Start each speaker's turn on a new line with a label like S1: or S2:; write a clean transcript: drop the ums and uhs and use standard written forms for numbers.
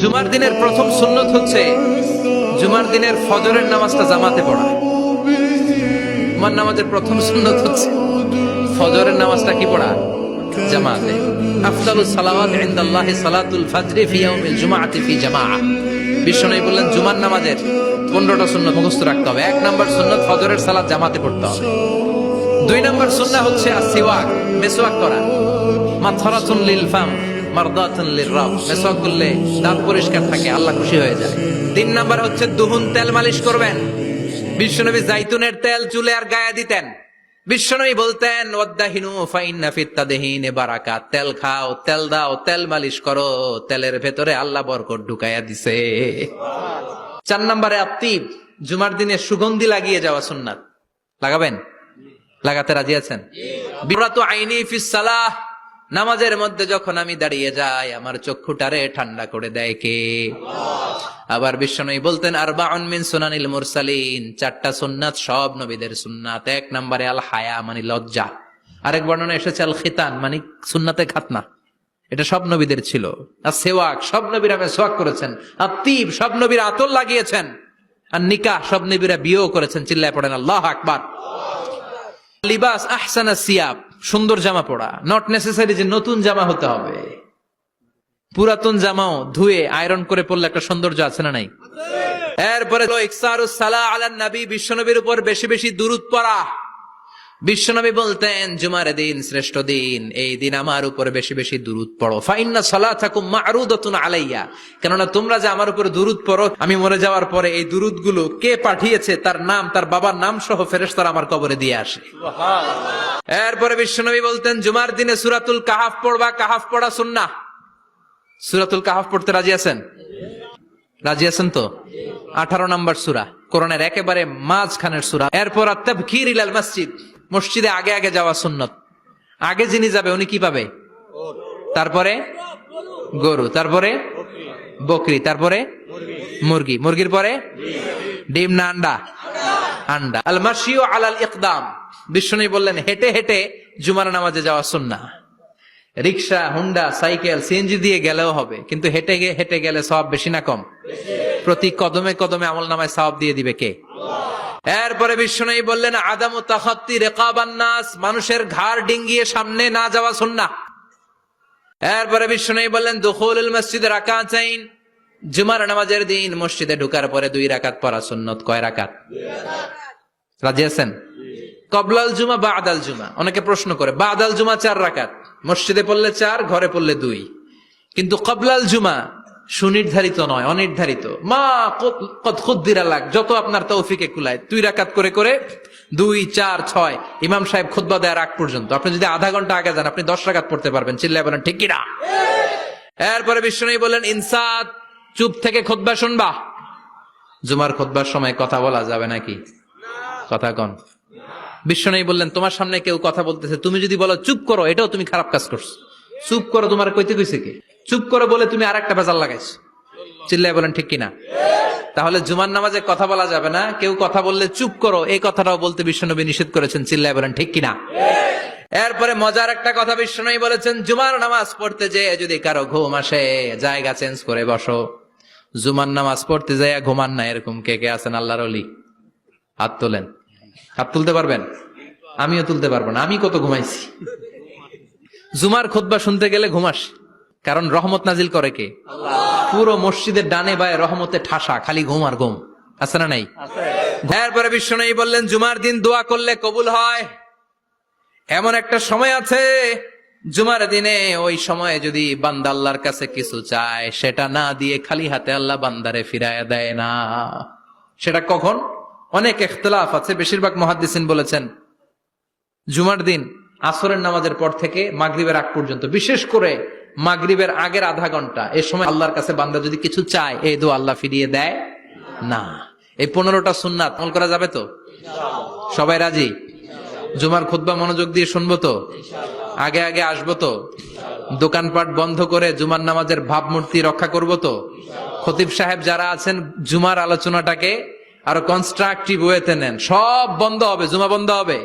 S1: জুমার দিনের প্রথম সুন্নত হচ্ছে জুমার দিনের ফজরের নামাজটা জামাতে পড়া। জুমার নামাজের প্রথম সুন্নত হচ্ছে ফজরের নামাজটা কি পড়া? জামাতে। আফদালুস সালাওয়াত ইনদাল্লাহি সালাতুল ফজরি ফি ইয়াউমিল জুমআতি ফি জামাআহ। বিশ্বনবী বললেন জুমার নামাজের 15টা সুন্নত মুখস্থ রাখতে হবে। 1 নাম্বার সুন্নত ফজরের সালাত জামাতে পড়তে হবে। 2 নাম্বার সুন্নাহ হচ্ছে আসওয়াক, মেসওয়াক করা। মাতহারাতুন লিল ফাম মারদাতুন লির-রাব, মেসওয়াক করলে দাঁত পরিষ্কার থাকে, আল্লাহ খুশি হয়ে যায়। 3 নাম্বার হচ্ছে দুহুন, তেল মালিশ করবেন। বিশ্বনবী জাইতুনের তেল চুলে আর গায়ে দিতেন। বিশ্বনবী বলতেন ওয়াদাহিনু ফাইন্না ফিত তাদহিনে বারাকাত, তেল খাও, তেল দাও, তেল মালিশ করো, তেলের ভেতরে আল্লাহ বরকত ঢুকাইয়া দিছে। 4 নম্বরে আত্তিব, জুমার দিনে সুগন্ধি লাগিয়ে যাওয়া সুন্নাত। লাগাবেন? লাগাতে রাজি আছেন? বিরাতু আইনি ফিস সালাহ, নামাজের মধ্যে যখন আমি দাঁড়িয়ে যাই আমার চক্ষুটারে ঠান্ডা করে দেয় কে? আবার বিশ্বনবী বলতেন আরবাউন মিন সুনানিল মুরসালিন, 4টা সুন্নাত সব নবীদের সুন্নাত। 1 নম্বরে আল হায়া মানে লজ্জা। আরেক বর্ণনা এসেছে আল খিতান মানে সুন্নাতে খাতনা, এটা সব নবীদের ছিল। আর সেওয়াক, সব নবীরা মেসওয়াক করেছেন। আত্তিব, সব নবীরা আতর লাগিয়েছেন। আর নিকাহ, সব নবীরা বিয়েও করেছেন। চিল্লায় পড়েন আল্লাহু আকবার। লিবাস আহসানা সিয়াব, সুন্দর জামা পড়া। নট নেসেসারি যে নতুন জামা হতে হবে, পুরাতন জামাও ধুয়ে আয়রন করে পড়লে একটা সৌন্দর্য আছে না নাই? এরপরে ইকসারুস সালাহ আলান নবী, বিশ্বনবীর উপর বেশি বেশি দুরূদ পড়া। বিশ্বনবী বলতেন জুমার দিন শ্রেষ্ঠ দিন, এই দিন আমার উপর বেশি বেশি দুরূদ পড়ো। ফাইন্না সালাতাকুম মা'রুদাতুন আলাইয়া, কেননা তোমরা যে আমার উপর দুরূদ পড়ো, আমি মরে যাওয়ার পরে এই দুরূদ গুলো কে পাঠিয়েছে তার নাম, তার বাবার নাম সহ ফেরেশতারা আমার কবরে দিয়ে আসে। সুবহানাল্লাহ। এরপরে বিশ্বনবী বলতেন জুমার দিনে সূরাতুল কাহাফ পড়বা। কাহাফ পড়া সুন্নাহ। সূরাতুল কাহাফ পড়তে রাজি আছেন? রাজি আছেন তো? 18 নম্বর সূরা, কোরআনের একেবারে মাঝখানের সূরা। এরপর আত-তাবকির ইলাল মসজিদ, মসজিদে আগে আগে যাওয়া সুন্নত। আগে যিনি যাবে উনি কি পাবে? তারপরে গরু, তারপরে বকরি, তারপরে মুরগি, মুরগির পরে ডিম না আন্ডা? আন্ডা। আল মাশিউ আলাল ইকদাম, বিশ্বনবী বললেন হেঁটে হেঁটে জুমার নামাজে যাওয়া সুন্নাহ। রিকশা, হুন্ডা, সাইকেল, সিএনজি দিয়ে গেলেও হবে, কিন্তু হেঁটে হেঁটে গেলে সওয়াব বেশি না কম? প্রতি কদমে কদমে আমলনামায় সওয়াব দিয়ে দিবে কে? এরপরে বিশ্বনবী বললেন আদামু তাখাত্তি রিকাবান নাস, মানুষের ঘাড় ডিঙ্গিয়ে সামনে না যাওয়া সুন্নাহ। এরপরে বিশ্বনবী বললেন দুখুলুল মসজিদে রাকাতাইন, জুমার নামাজের দিন মসজিদে ঢোকার পরে 2 রাকাত পড়া সুন্নত। কয় রাকাত? 2 রাকাত। রাজি আছেন? কবলাল জুমা বাদাল জুমা, অনেকে প্রশ্ন করে বাদাল জুমা 4 রাকাত, মসজিদে পড়লে 4, ঘরে পড়লে 2, কিন্তু কবলাল জুমা সুনির্ধারিত নয়, অনির্ধারিত। মা কদ খুদ্দিরা লাগ, যত আপনার তৌফিকে কুলায় 2 রাকাত করে করে 2, 4, 6 ইমাম সাহেব খুতবা দেওয়ার আগ পর্যন্ত। আপনি যদি আধা ঘন্টা আগে যান আপনি 10 রাকাত পড়তে পারবেন। চিল্লায় বলেন ঠিক কিনা? এরপরে বিশ্বনবী বললেন ইনসাত, চুপ থেকে খুতবা শুনবা। জুমার খুতবার সময় কথা বলা যাবে নাকি? কথা কন। বিশ্বনবী বললেন তোমার সামনে কেউ কথা বলতেছে, তুমি যদি বলো চুপ করো, এটাও তুমি খারাপ কাজ করছো। চুপ করো তোমার কইতে কইছে কে? চুপ করো বলে তুমি আরেকটা ভেজাল লাগাইছো। চিল্লায় বলেন ঠিক কিনা? তাহলে জুমার নামাজে কথা বলা যাবে না, কেউ কথা বললে চুপ করো এই কথাটাও বলতে বিশ্বনবী নিষেধ করেছেন। চিল্লায় বলেন ঠিক কিনা? এরপরে মজার একটা কথা বিশ্বনবী বলেছেন জুমার নামাজ পড়তে যেয়ে যদি কারো ঘুম আসে জায়গা চেঞ্জ করে বসো। জুমার নামাজ পড়তে যায় ঘুমান না, এরকম কে কে আছেন আল্লাহর ওলি? হাত তোলেন। হাত তুলতে পারবেন? আমিও তুলতে পারবো না, আমি কত ঘুমাইছি। জুমার খুতবা শুনতে গেলে ঘুমাস, কারণ রহমত নাজিল করে কে? আল্লাহ। পুরো মসজিদের ডানে বায়ে রহমতে ঠাসা, খালি ঘুম আর ঘুম। আছে না নাই? এরপরে বিশ্বনবী বললেন জুমার দিন দোয়া করলে কবুল হয়। এমন একটা সময় আছে জুমার দিনে, ওই সময়ে যদি বান্দা আল্লাহর কাছে কিছু চায় সেটা না দিয়ে খালি হাতে আল্লাহ বান্দারে ফিরায়া দেয় না। সেটা কখন? অনেক ইখতিলাফ আছে, বেশিরভাগ মুহাদ্দিসিন বলেছেন জুমার দিন আসরের নামাজের পর থেকে মাগরিবের আগ পর্যন্ত, বিশেষ করে মাগরিবের আগের আধা ঘন্টা, এই সময় আল্লাহর কাছে বান্দা যদি কিছু চায় এই দোয়া আল্লাহ ফিরিয়ে দেয় না। এই 15টা সুন্নাত আমল করা যাবে তো? সবাই রাজি? জুমার খুতবা মনোযোগ দিয়ে শুনবো তো? আগে আগে আসবো তো? দোকানপাট বন্ধ করে জুমার নামাজের ভাবমূর্তি রক্ষা করবো তো? খতিব সাহেব যারা আছেন জুমার আলোচনাটাকে আরো কনস্ট্রাকটিভ ওয়েতে নেন। সব বন্ধ হবে, জুমা বন্ধ হবে।